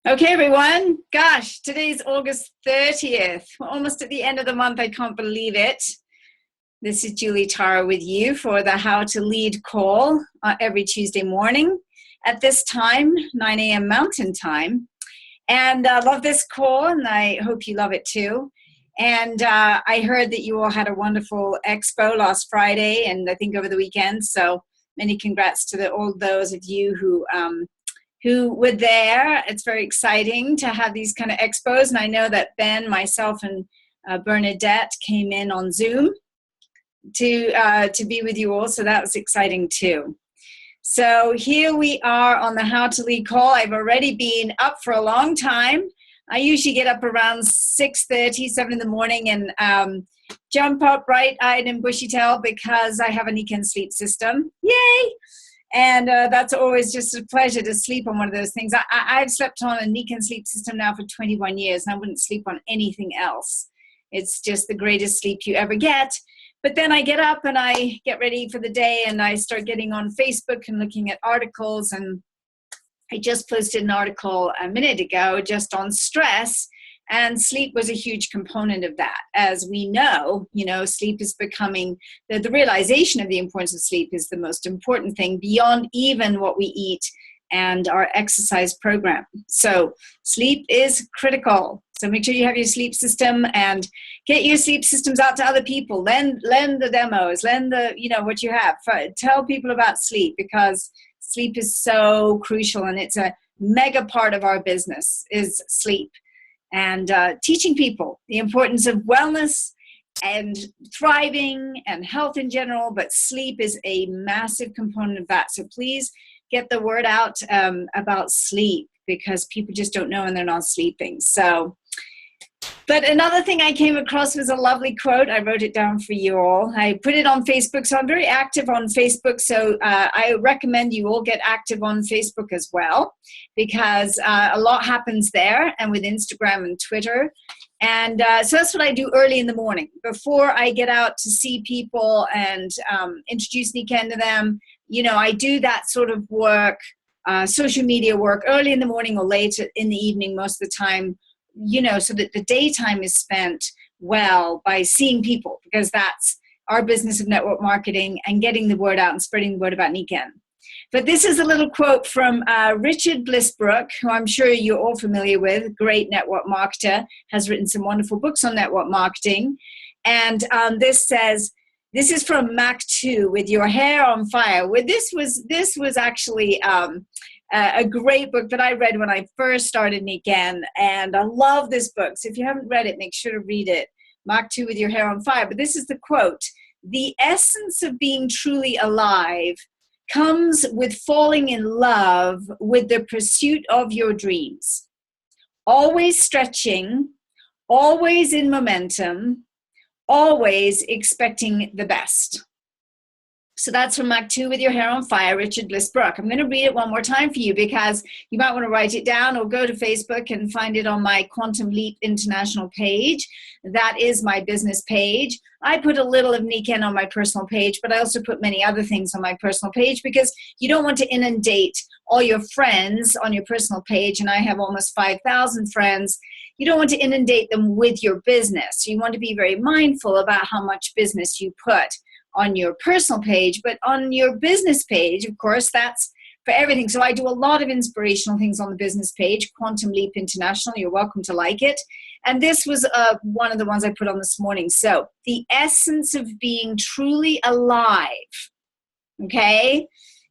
Okay, everyone. Gosh, today's August 30th. We're almost at the end of the month. I can't believe it. This is Julie Tara with you for the How to Lead call every Tuesday morning at this time, 9 a.m. Mountain Time. And I love this call, and I hope you love it too. And I heard that you all had a wonderful expo last Friday and I think over the weekend. So many congrats to all those of you who were there. It's very exciting to have these kind of expos. And I know that Ben, myself, and Bernadette came in on Zoom to be with you all. So that was exciting too. So here we are on the How to Lead call. I've already been up for a long time. I usually get up around 6:30, 7 in the morning and jump up bright-eyed and bushy-tailed because I have a Nikken sleep system. Yay! And that's always just a pleasure to sleep on one of those things. I've slept on a Nikken sleep system now for 21 years, and I wouldn't sleep on anything else. It's just the greatest sleep you ever get. But then I get up and I get ready for the day, and I start getting on Facebook and looking at articles. And I just posted an article a minute ago just on stress. And sleep was a huge component of that. As we know, sleep is becoming, the realization of the importance of sleep is the most important thing beyond even what we eat and our exercise program. So sleep is critical. So make sure you have your sleep system and get your sleep systems out to other people. Lend the demos, lend what you have. Tell people about sleep because sleep is so crucial and it's a mega part of our business is sleep. And teaching people the importance of wellness and thriving and health in general, but sleep is a massive component of that. So please get the word out about sleep because people just don't know and they're not sleeping. But another thing I came across was a lovely quote. I wrote it down for you all. I put it on Facebook, so I'm very active on Facebook. So I recommend you all get active on Facebook as well because a lot happens there and with Instagram and Twitter. And so that's what I do early in the morning before I get out to see people and introduce Nikken to them. I do that sort of work, social media work early in the morning or late in the evening most of the time. So that the daytime is spent well by seeing people because that's our business of network marketing and getting the word out and spreading the word about Nikken. But this is a little quote from Richard Blissbrook, who I'm sure you're all familiar with, great network marketer, has written some wonderful books on network marketing. And this says, this is from Mach 2, with your hair on fire. This was actually a great book that I read when I first started Nikken, and I love this book. So if you haven't read it, make sure to read it. Mach 2 with your hair on fire. But this is the quote. The essence of being truly alive comes with falling in love with the pursuit of your dreams. Always stretching, always in momentum, always expecting the best. So that's from Mach 2 with your hair on fire, Richard Blissbrook. I'm going to read it one more time for you because you might want to write it down or go to Facebook and find it on my Quantum Leap International page. That is my business page. I put a little of Nikken on my personal page, but I also put many other things on my personal page because you don't want to inundate all your friends on your personal page. And I have almost 5,000 friends. You don't want to inundate them with your business. So you want to be very mindful about how much business you put on your personal page, but on your business page, of course, that's for everything. So I do a lot of inspirational things on the business page, Quantum Leap International. You're welcome to like it. And this was one of the ones I put on this morning. So the essence of being truly alive, okay,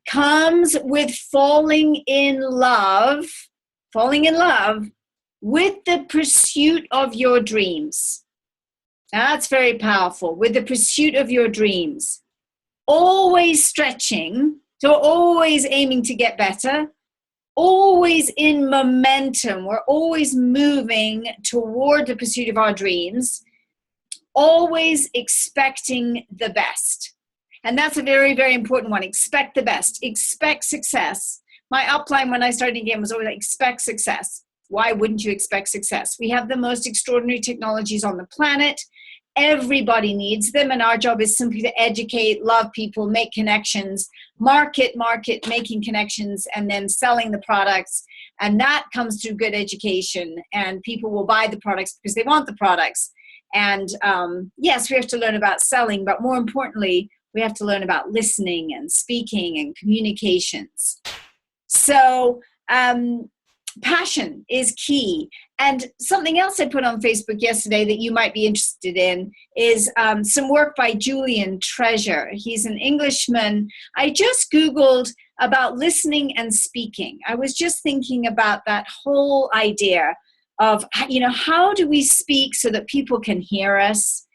comes with falling in love with the pursuit of your dreams. That's very powerful. With the pursuit of your dreams. Always stretching, so always aiming to get better. Always in momentum. We're always moving toward the pursuit of our dreams. Always expecting the best. And that's a very, very important one. Expect the best. Expect success. My upline when I started again was always like, expect success. Why wouldn't you expect success? We have the most extraordinary technologies on the planet. Everybody needs them, and our job is simply to educate, love people, make connections, market, making connections, and then selling the products And that comes through good education, and people will buy the products because they want the products. And yes, we have to learn about selling, but more importantly, we have to learn about listening and speaking and communications. So passion is key. And something else I put on Facebook yesterday that you might be interested in is some work by Julian Treasure. He's an Englishman. I just Googled about listening and speaking. I was just thinking about that whole idea of, how do we speak so that people can hear us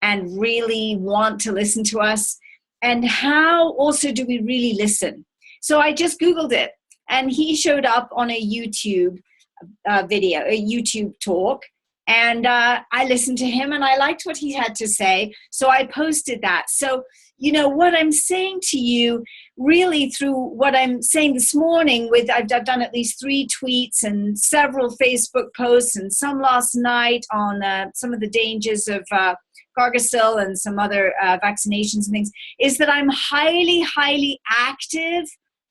and really want to listen to us? And how also do we really listen? So I just Googled it, and he showed up on a YouTube video, a YouTube talk. And I listened to him, and I liked what he had to say. So I posted that. So, what I'm saying to you, really through what I'm saying this morning I've done at least 3 tweets and several Facebook posts and some last night on some of the dangers of Gardasil and some other vaccinations and things, is that I'm highly, highly active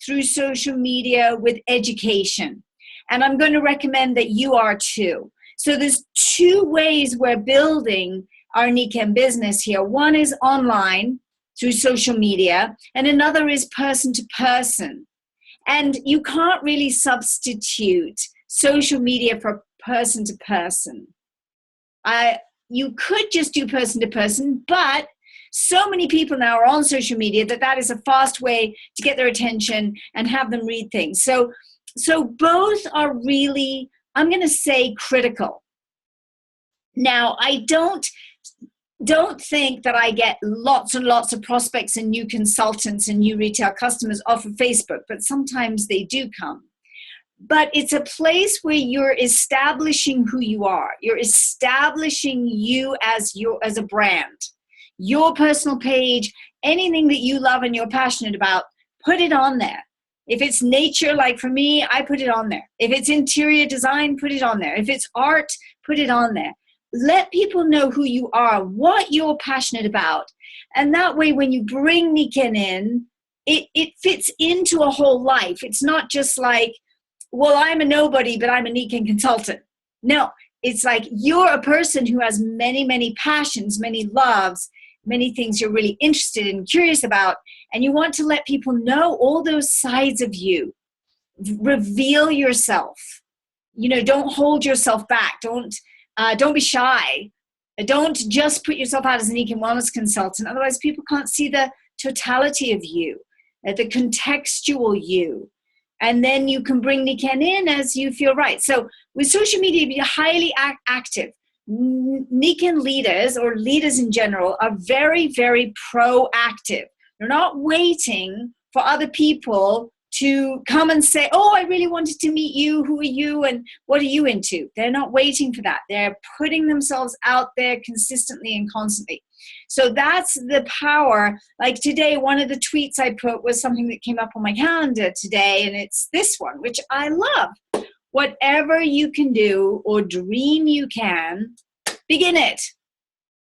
through social media with education. And I'm going to recommend that you are too. So there's 2 ways we're building our Nikken business here. One is online through social media, and another is person to person. And you can't really substitute social media for person to person. You could just do person to person, but so many people now are on social media that is a fast way to get their attention and have them read things. So both are really, I'm going to say, critical. Now, I don't think that I get lots and lots of prospects and new consultants and new retail customers off of Facebook, but sometimes they do come. But it's a place where you're establishing who you are. You're establishing you as a brand. Your personal page, anything that you love and you're passionate about, put it on there. If it's nature, like for me, I put it on there. If it's interior design, put it on there. If it's art, put it on there. Let people know who you are, what you're passionate about. And that way, when you bring Nikken in, it fits into a whole life. It's not just like, well, I'm a nobody, but I'm a Nikken consultant. No, it's like you're a person who has many, many passions, many loves, many things you're really interested in, curious about, and you want to let people know all those sides of you. Reveal yourself. Don't hold yourself back. Don't be shy. Don't just put yourself out as a Nikken wellness consultant. Otherwise, people can't see the totality of you, the contextual you. And then you can bring Nikken in as you feel right. So with social media, be highly active. Nikken leaders, or leaders in general, are very, very proactive. They're not waiting for other people to come and say, oh, I really wanted to meet you. Who are you? And what are you into? They're not waiting for that. They're putting themselves out there consistently and constantly. So that's the power. Like today, one of the tweets I put was something that came up on my calendar today, and it's this one, which I love. Whatever you can do or dream you can, begin it.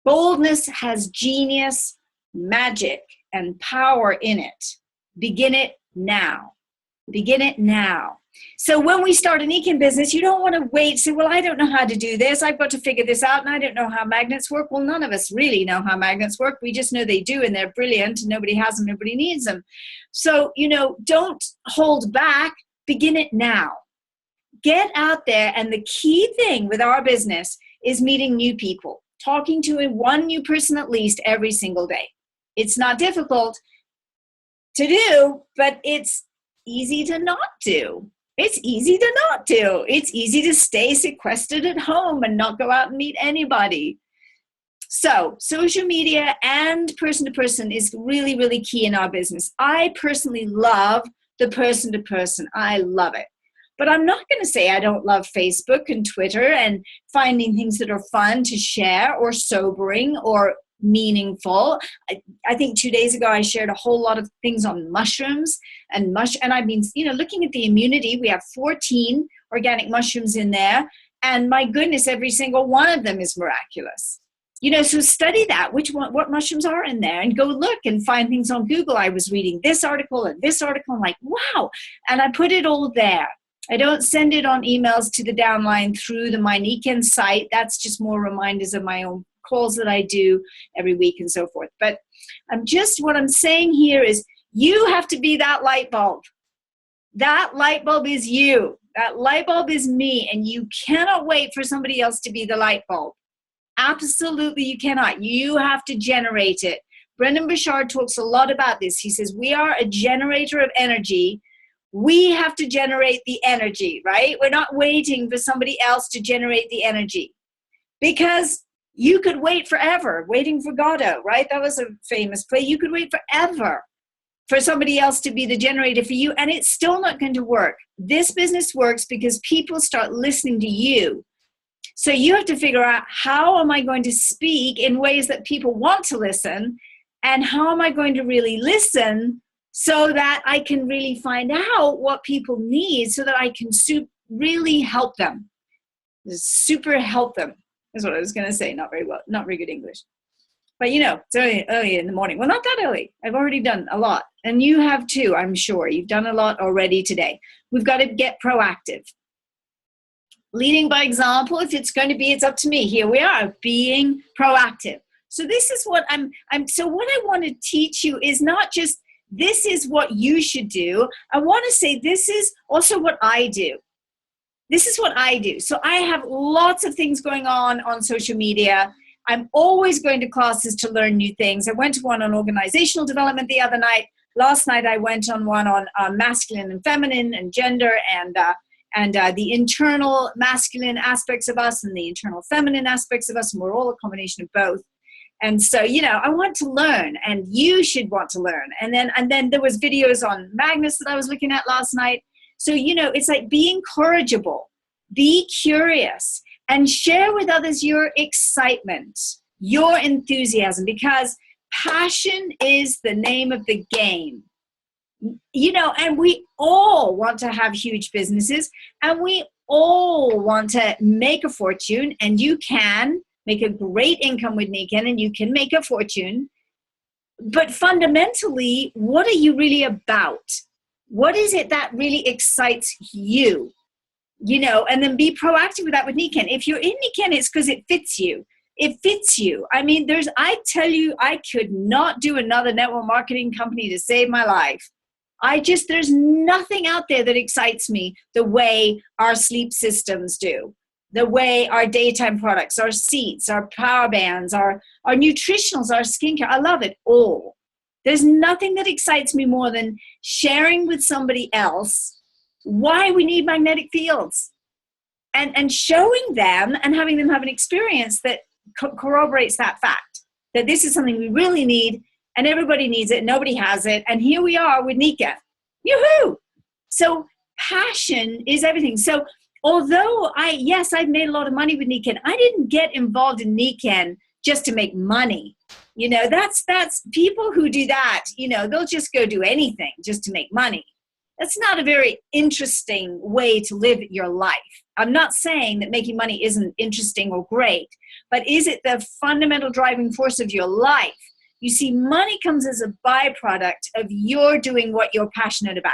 Boldness has genius, magic, and power in it. Begin it now. Begin it now. So when we start a Nikken business, you don't want to wait and say, well, I don't know how to do this. I've got to figure this out, and I don't know how magnets work. Well, none of us really know how magnets work. We just know they do, and they're brilliant, and nobody has them, nobody needs them. So, don't hold back. Begin it now. Get out there, and the key thing with our business is meeting new people, talking to one new person at least every single day. It's not difficult to do, but it's easy to not do. It's easy to not do. It's easy to stay sequestered at home and not go out and meet anybody. So social media and person-to-person is really, really key in our business. I personally love the person-to-person. I love it. But I'm not going to say I don't love Facebook and Twitter and finding things that are fun to share or sobering or meaningful. I think 2 days ago I shared a whole lot of things on mushrooms and I've been, looking at the immunity. We have 14 organic mushrooms in there, and my goodness, every single one of them is miraculous. So study that, what mushrooms are in there, and go look and find things on Google. I was reading this article and this article. I'm like, wow. And I put it all there. I don't send it on emails to the downline through the My Nikken site. That's just more reminders of my own calls that I do every week and so forth. But what I'm saying here is you have to be that light bulb. That light bulb is you. That light bulb is me. And you cannot wait for somebody else to be the light bulb. Absolutely, you cannot. You have to generate it. Brendan Burchard talks a lot about this. He says, we are a generator of energy. We have to generate the energy, right? We're not waiting for somebody else to generate the energy. Because you could wait forever, Waiting for Godot, right? That was a famous play. You could wait forever for somebody else to be the generator for you, and it's still not going to work. This business works because people start listening to you. So you have to figure out, how am I going to speak in ways that people want to listen, and how am I going to really listen so that I can really find out what people need so that I can really help them. Super help them is what I was going to say. Not very good English. But it's early in the morning. Well, not that early. I've already done a lot. And you have too, I'm sure. You've done a lot already today. We've got to get proactive. Leading by example, if it's going to be, it's up to me. Here we are, being proactive. So this is what so what I want to teach you is not just, this is what you should do. I want to say, this is also what I do. This is what I do. So I have lots of things going on social media. I'm always going to classes to learn new things. I went to one on organizational development the other night. Last night I went on one on masculine and feminine and gender and the internal masculine aspects of us and the internal feminine aspects of us. And we're all a combination of both. And so, I want to learn, and you should want to learn. And then there was videos on Magnus that I was looking at last night. So, it's like, be incorrigible, be curious, and share with others your excitement, your enthusiasm, because passion is the name of the game. And we all want to have huge businesses, and we all want to make a fortune, and you can make a great income with Nikken, and you can make a fortune. But fundamentally, what are you really about? What is it that really excites you? And then be proactive with that with Nikken. If you're in Nikken, it's because it fits you. It fits you. I mean, I tell you, I could not do another network marketing company to save my life. There's nothing out there that excites me the way our sleep systems do, the way our daytime products, our seats, our power bands, our nutritionals, our skincare. I love it all. There's nothing that excites me more than sharing with somebody else why we need magnetic fields and showing them and having them have an experience that corroborates that fact, that this is something we really need and everybody needs it. Nobody has it. And here we are with Nikken. Yoo-hoo! So passion is everything. So although I've made a lot of money with Nikken, I didn't get involved in Nikken just to make money. That's people who do that, they'll just go do anything just to make money. That's not a very interesting way to live your life. I'm not saying that making money isn't interesting or great, but is it the fundamental driving force of your life? You see, money comes as a byproduct of your doing what you're passionate about.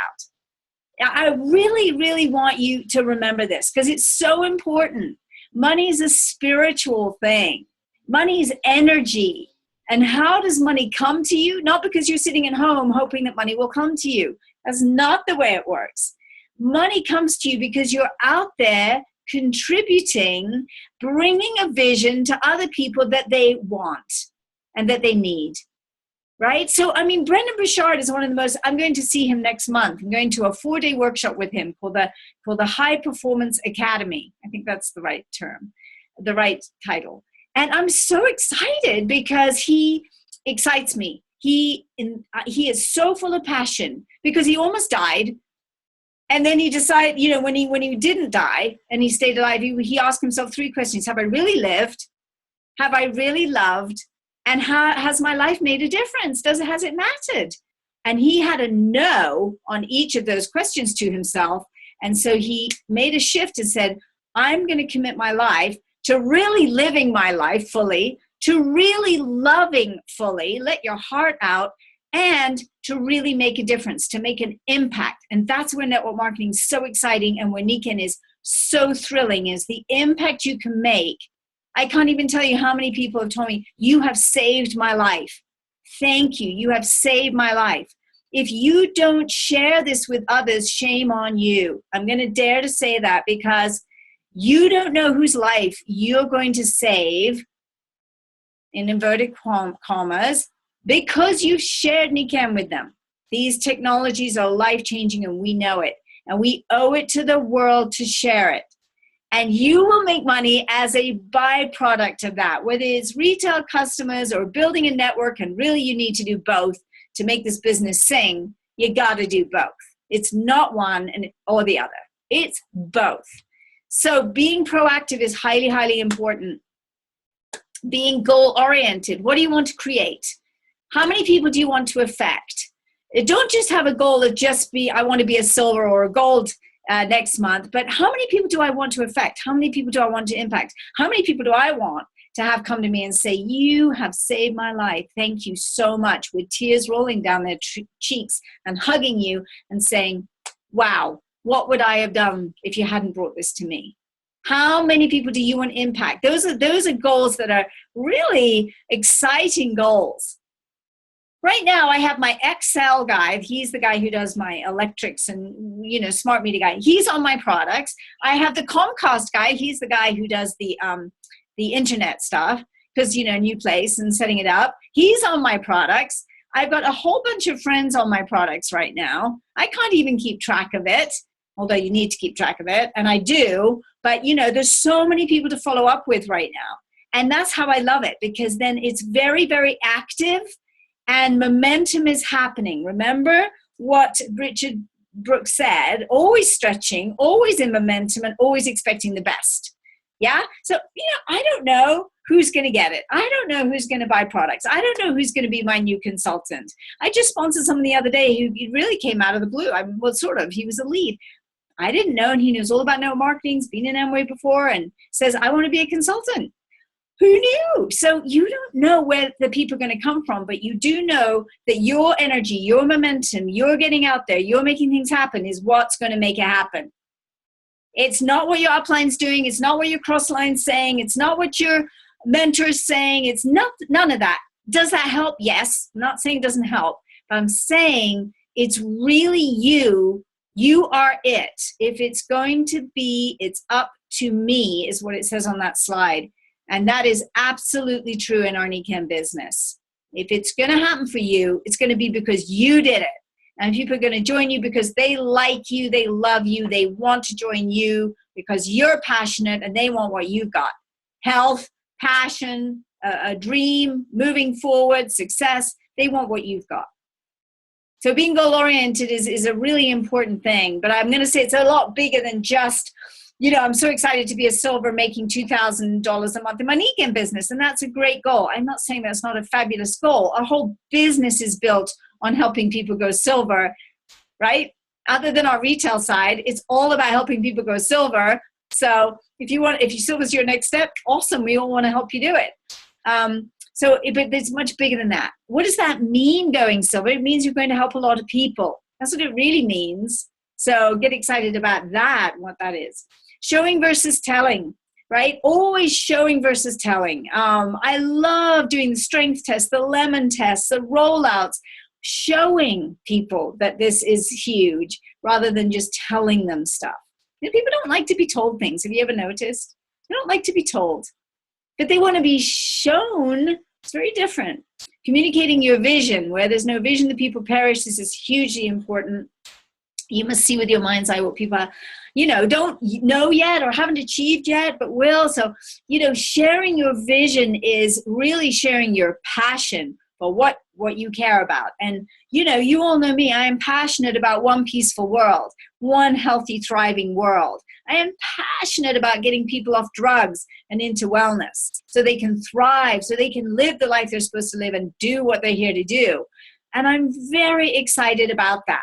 I really, really want you to remember this because it's so important. Money is a spiritual thing. Money is energy. And how does money come to you? Not because you're sitting at home hoping that money will come to you. That's not the way it works. Money comes to you because you're out there contributing, bringing a vision to other people that they want and that they need. Right? So, Brendan Burchard is one of the most, I'm going to see him next month. I'm going to a 4-day workshop with him called the High Performance Academy. I think that's the right term, the right title. And I'm so excited because he excites me. He is so full of passion because he almost died. And then he decided, when he didn't die and he stayed alive, he asked himself 3 questions. Have I really lived? Have I really loved? And has my life made a difference? Has it mattered? And he had a no on each of those questions to himself. And so he made a shift and said, I'm going to commit my life to really living my life fully, to really loving fully, let your heart out, and to really make a difference, to make an impact. And that's where network marketing is so exciting, and where Nikken is so thrilling, is the impact you can make. I can't even tell you how many people have told me, you have saved my life. Thank you. You have saved my life. If you don't share this with others, shame on you. I'm going to dare to say that, because you don't know whose life you're going to save, in inverted commas, because you've shared Nikken with them. These technologies are life-changing, and we know it. And we owe it to the world to share it. And you will make money as a byproduct of that, whether it's retail customers or building a network, and really you need to do both to make this business sing. You got to do both. It's not one or the other. It's both. So being proactive is highly, highly important. Being goal-oriented. What do you want to create? How many people do you want to affect? Don't just have a goal of I want to be a silver or a gold next month, but how many people do I want to affect? How many people do I want to impact? How many people do I want to have come to me and say, you have saved my life. Thank you so much, with tears rolling down their cheeks and hugging you and saying, wow, what would I have done if you hadn't brought this to me? How many people do you want to impact? Those are goals that are really exciting goals. Right now, I have my Excel guy. He's the guy who does my electrics and, smart meter guy. He's on my products. I have the Comcast guy. He's the guy who does the internet stuff, because, new place and setting it up. He's on my products. I've got a whole bunch of friends on my products right now. I can't even keep track of it, although you need to keep track of it, and I do. But, there's so many people to follow up with right now. And that's how I love it, because then it's very, very active and momentum is happening. Remember what Richard Brooks said, always stretching, always in momentum, and always expecting the best. Yeah? So, I don't know who's going to get it. I don't know who's going to buy products. I don't know who's going to be my new consultant. I just sponsored someone the other day who really came out of the blue. He was a lead. I didn't know, and he knows all about network marketing. He's been in Amway before and says, I want to be a consultant. Who knew? So you don't know where the people are going to come from, but you do know that your energy, your momentum, you're getting out there, you're making things happen is what's going to make it happen. It's not what your upline's doing. It's not what your crossline's saying. It's not what your mentor's saying. It's none of that. Does that help? Yes. I'm not saying it doesn't help, but I'm saying it's really you. You are it. If it's going to be, it's up to me, is what it says on that slide. And that is absolutely true in our Nikken business. If it's going to happen for you, it's going to be because you did it. And people are going to join you because they like you, they love you, they want to join you because you're passionate and they want what you've got. Health, passion, a dream, moving forward, success. They want what you've got. So being goal-oriented is a really important thing. But I'm going to say it's a lot bigger than just, I'm so excited to be a silver making $2,000 a month in my Nikken business. And that's a great goal. I'm not saying that's not a fabulous goal. Our whole business is built on helping people go silver, right? Other than our retail side, it's all about helping people go silver. So if silver's your next step, awesome. We all want to help you do it. But it's much bigger than that. What does that mean, going silver? It means you're going to help a lot of people. That's what it really means. So get excited about that, what that is. Showing versus telling, right? Always showing versus telling. I love doing the strength test, the lemon test, the rollouts, showing people that this is huge rather than just telling them stuff. People don't like to be told things. Have you ever noticed? They don't like to be told, but they want to be shown. It's very different. Communicating your vision. Where there's no vision, the people perish. This is hugely important. You must see with your mind's eye what people, don't know yet or haven't achieved yet, but will. So, sharing your vision is really sharing your passion for what you care about. And, you all know me. I am passionate about one peaceful world, one healthy, thriving world. I am passionate about getting people off drugs and into wellness so they can thrive, so they can live the life they're supposed to live and do what they're here to do. And I'm very excited about that.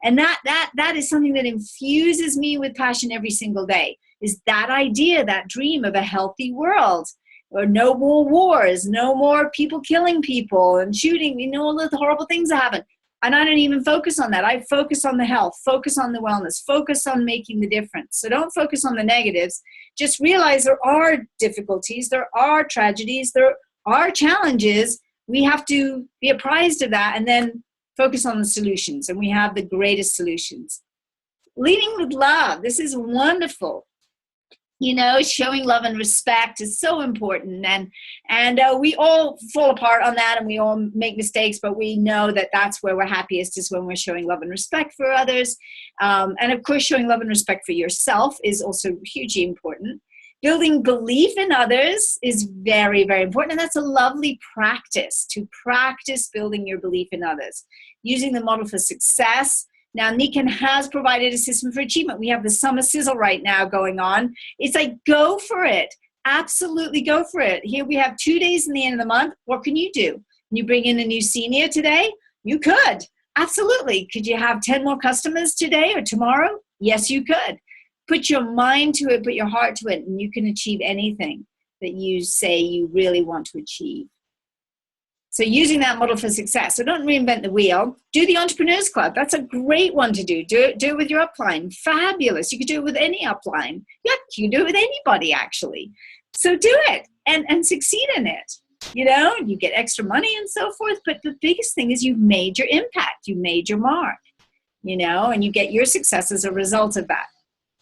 And that is something that infuses me with passion every single day, is that idea, that dream of a healthy world. or no more wars, no more people killing people and shooting, all the horrible things that happen. And I don't even focus on that. I focus on the health, focus on the wellness, focus on making the difference. So don't focus on the negatives. Just realize there are difficulties, there are tragedies, there are challenges. We have to be apprised of that and then focus on the solutions. And we have the greatest solutions. Leading with love. This is wonderful. Showing love and respect is so important, and we all fall apart on that, and we all make mistakes, but we know that that's where we're happiest, is when we're showing love and respect for others. And of course, showing love and respect for yourself is also hugely important. Building belief in others is very, very important, and that's a lovely practice, to practice building your belief in others. Using the model for success. Now, Nikken has provided a system for achievement. We have the summer sizzle right now going on. It's like, go for it. Absolutely go for it. Here we have 2 days in the end of the month. What can you do? Can you bring in a new senior today? You could. Absolutely. Could you have 10 more customers today or tomorrow? Yes, you could. Put your mind to it, put your heart to it, and you can achieve anything that you say you really want to achieve. So using that model for success. So don't reinvent the wheel. Do the Entrepreneurs Club. That's a great one to do. Do it with your upline. Fabulous. You could do it with any upline. Yeah, you can do it with anybody, actually. So do it and succeed in it. You get extra money and so forth. But the biggest thing is you've made your impact. You made your mark, and you get your success as a result of that.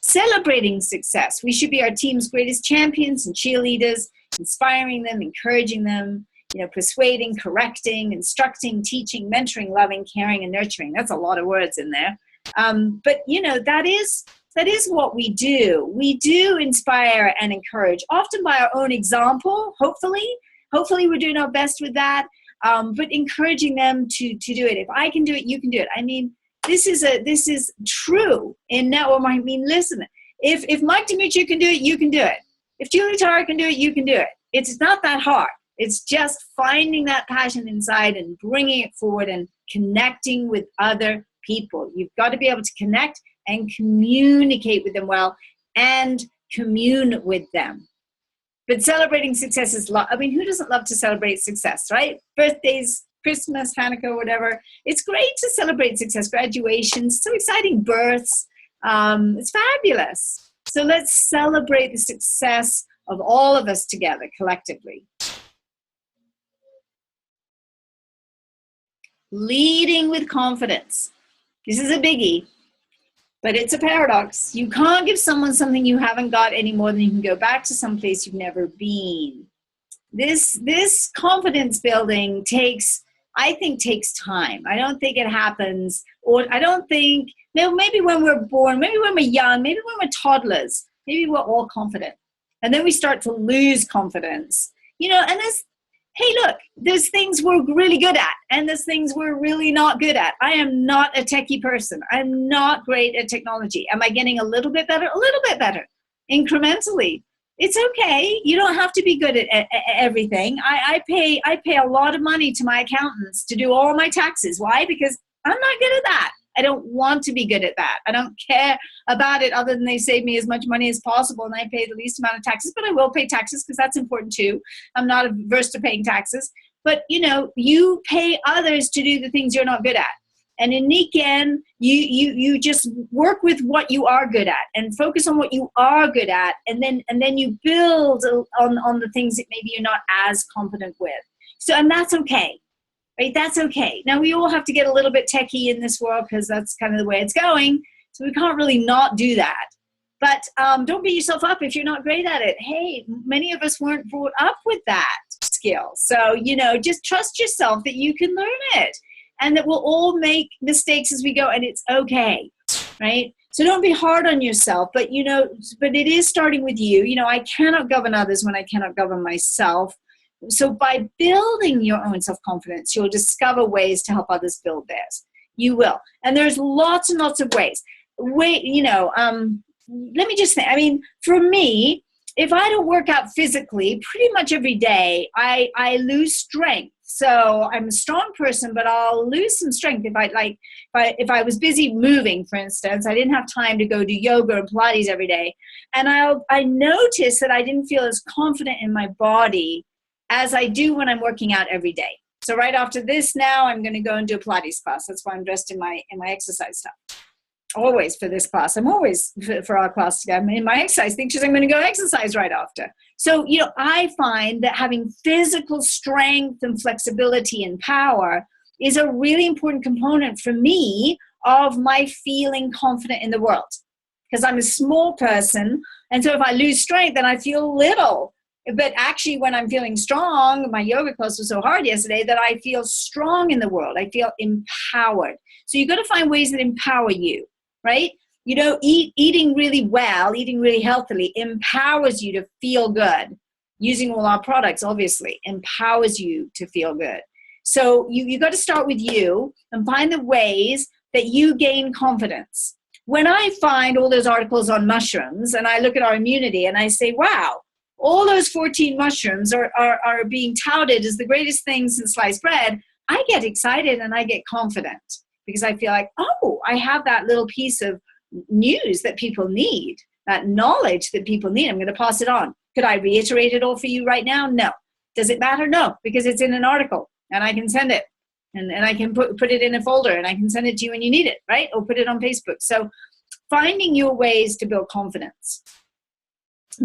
Celebrating success. We should be our team's greatest champions and cheerleaders, inspiring them, encouraging them, persuading, correcting, instructing, teaching, mentoring, loving, caring, and nurturing. That's a lot of words in there. But that is what we do. We do inspire and encourage, often by our own example, hopefully. Hopefully we're doing our best with that, but encouraging them to do it. If I can do it, you can do it. I mean, this is true in network marketing. Listen, if Mike Demetrio can do it, you can do it. If Julie Tara can do it, you can do it. It's not that hard. It's just finding that passion inside and bringing it forward and connecting with other people. You've got to be able to connect and communicate with them well and commune with them. But celebrating success is who doesn't love to celebrate success, right? Birthdays, Christmas, Hanukkah, whatever. It's great to celebrate success. Graduations, so exciting. Births, it's fabulous. So let's celebrate the success of all of us together collectively. Leading with confidence. This is a biggie, but it's a paradox. You can't give someone something you haven't got any more than you can go back to some place you've never been. This confidence building takes time. I don't think it happens, or I don't think, maybe when we're born, maybe when we're young, maybe when we're toddlers, maybe we're all confident. And then we start to lose confidence. And hey, look, there's things we're really good at, and there's things we're really not good at. I am not a techie person. I'm not great at technology. Am I getting a little bit better? A little bit better, incrementally. It's okay. You don't have to be good at everything. I pay a lot of money to my accountants to do all my taxes. Why? Because I'm not good at that. I don't want to be good at that. I don't care about it other than they save me as much money as possible and I pay the least amount of taxes, but I will pay taxes because that's important too. I'm not averse to paying taxes, but you pay others to do the things you're not good at. And in Nikken, you just work with what you are good at and focus on what you are good at, and then you build on the things that maybe you're not as confident with. So, and that's okay. Right? That's okay. Now, we all have to get a little bit techie in this world because that's kind of the way it's going. So we can't really not do that. But don't beat yourself up if you're not great at it. Hey, many of us weren't brought up with that skill. So, just trust yourself that you can learn it and that we'll all make mistakes as we go, and it's okay, right? So don't be hard on yourself, but it is starting with you. I cannot govern others when I cannot govern myself. So by building your own self-confidence, you'll discover ways to help others build theirs. You will. And there's lots and lots of ways. Let me just say, for me, if I don't work out physically pretty much every day, I lose strength. So I'm a strong person, but I'll lose some strength if I was busy moving, for instance. I didn't have time to go do yoga or Pilates every day. And I noticed that I didn't feel as confident in my body as I do when I'm working out every day. So right after this now, I'm going to go and do a Pilates class. That's why I'm dressed in my exercise stuff. Always for this class. I'm always for our class together. I'm in my exercise thing because I'm going to go exercise right after. So, I find that having physical strength and flexibility and power is a really important component for me of my feeling confident in the world. Because I'm a small person. And so if I lose strength, then I feel little. But actually, when I'm feeling strong, my yoga class was so hard yesterday that I feel strong in the world. I feel empowered. So you've got to find ways that empower you. Right? Eating really well, eating really healthily empowers you to feel good. Using all our products, obviously, empowers you to feel good. So you got to start with you and find the ways that you gain confidence. When I find all those articles on mushrooms and I look at our immunity and I say, wow, all those 14 mushrooms are being touted as the greatest thing since sliced bread, I get excited and I get confident. Because I feel like, oh, I have that little piece of news that people need, that knowledge that people need. I'm going to pass it on. Could I reiterate it all for you right now? No. Does it matter? No, because it's in an article and I can send it and I can put it in a folder and I can send it to you when you need it, right? Or put it on Facebook. So finding your ways to build confidence,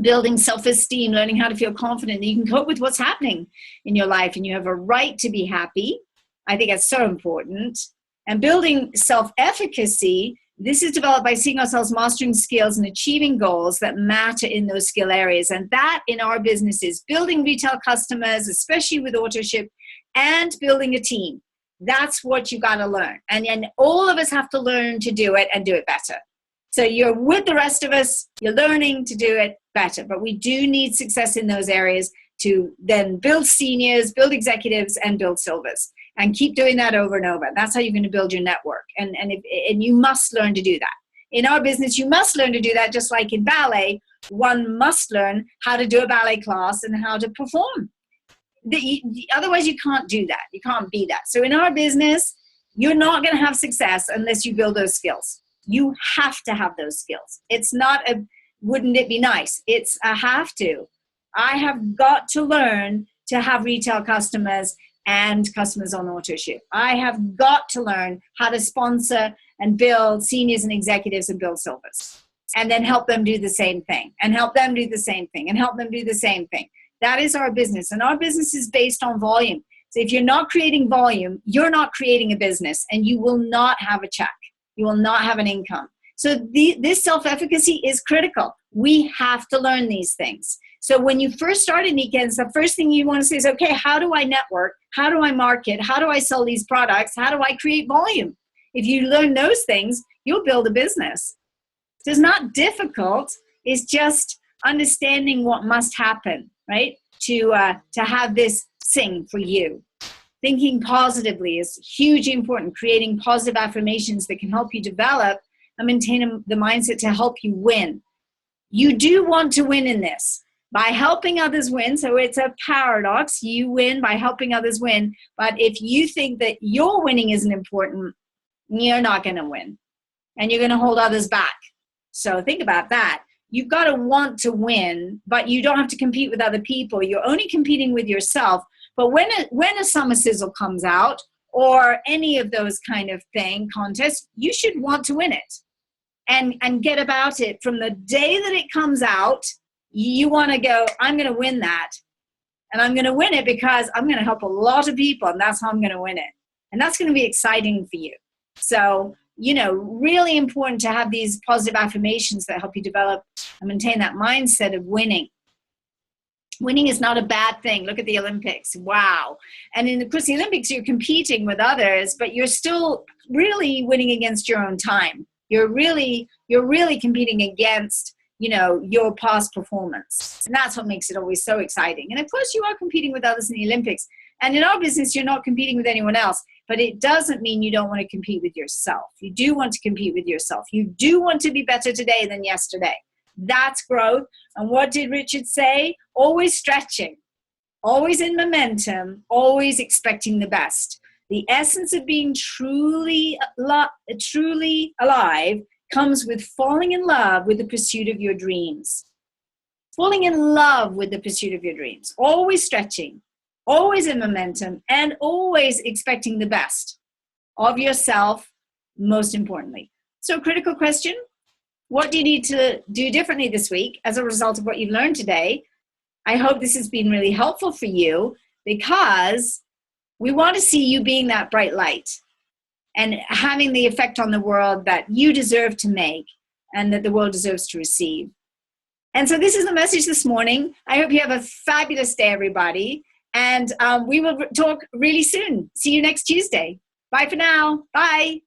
building self-esteem, learning how to feel confident that you can cope with what's happening in your life and you have a right to be happy. I think that's so important. And building self-efficacy, this is developed by seeing ourselves mastering skills and achieving goals that matter in those skill areas. And that in our business is building retail customers, especially with auto-ship, and building a team. That's what you got to learn. And all of us have to learn to do it and do it better. So you're with the rest of us, you're learning to do it better. But we do need success in those areas to then build seniors, build executives, and build silvers. And keep doing that over and over. That's how you're going to build your network. And you must learn to do that. In our business, you must learn to do that just like in ballet. One must learn how to do a ballet class and how to perform. Otherwise, you can't do that. You can't be that. So in our business, you're not going to have success unless you build those skills. You have to have those skills. It's not a, wouldn't it be nice? It's a have to. I have got to learn to have retail customers and customers on auto-ship. I have got to learn how to sponsor and build seniors and executives and build silvers. And then help them do the same thing. And help them do the same thing. And help them do the same thing. That is our business. And our business is based on volume. So if you're not creating volume, you're not creating a business. And you will not have a check. You will not have an income. So this self-efficacy is critical. We have to learn these things. So when you first start in Nikken, the first thing you want to say is, okay, how do I network? How do I market? How do I sell these products? How do I create volume? If you learn those things, you'll build a business. So it's not difficult. It's just understanding what must happen, right? To have this sing for you. Thinking positively is hugely important. Creating positive affirmations that can help you develop and maintain the mindset to help you win. You do want to win in this. By helping others win, so it's a paradox, you win by helping others win, but if you think that your winning isn't important, you're not going to win, and you're going to hold others back. So think about that. You've got to want to win, but you don't have to compete with other people. You're only competing with yourself, but when a summer sizzle comes out, or any of those kind of contests, you should want to win it, and get about it from the day that it comes out. You want to go, I'm going to win that. And I'm going to win it because I'm going to help a lot of people. And that's how I'm going to win it. And that's going to be exciting for you. So, really important to have these positive affirmations that help you develop and maintain that mindset of winning. Winning is not a bad thing. Look at the Olympics. Wow. And of course, the Olympics, you're competing with others, but you're still really winning against your own time. You're really competing against your past performance. And that's what makes it always so exciting. And of course, you are competing with others in the Olympics. And in our business, you're not competing with anyone else. But it doesn't mean you don't want to compete with yourself. You do want to compete with yourself. You do want to be better today than yesterday. That's growth. And what did Richard say? Always stretching, always in momentum, always expecting the best. The essence of being truly alive comes with falling in love with the pursuit of your dreams. Falling in love with the pursuit of your dreams. Always stretching, always in momentum, and always expecting the best of yourself, most importantly. So, critical question. What do you need to do differently this week as a result of what you've learned today? I hope this has been really helpful for you, because we want to see you being that bright light and having the effect on the world that you deserve to make and that the world deserves to receive. And so this is the message this morning. I hope you have a fabulous day, everybody. And we will talk really soon. See you next Tuesday. Bye for now. Bye.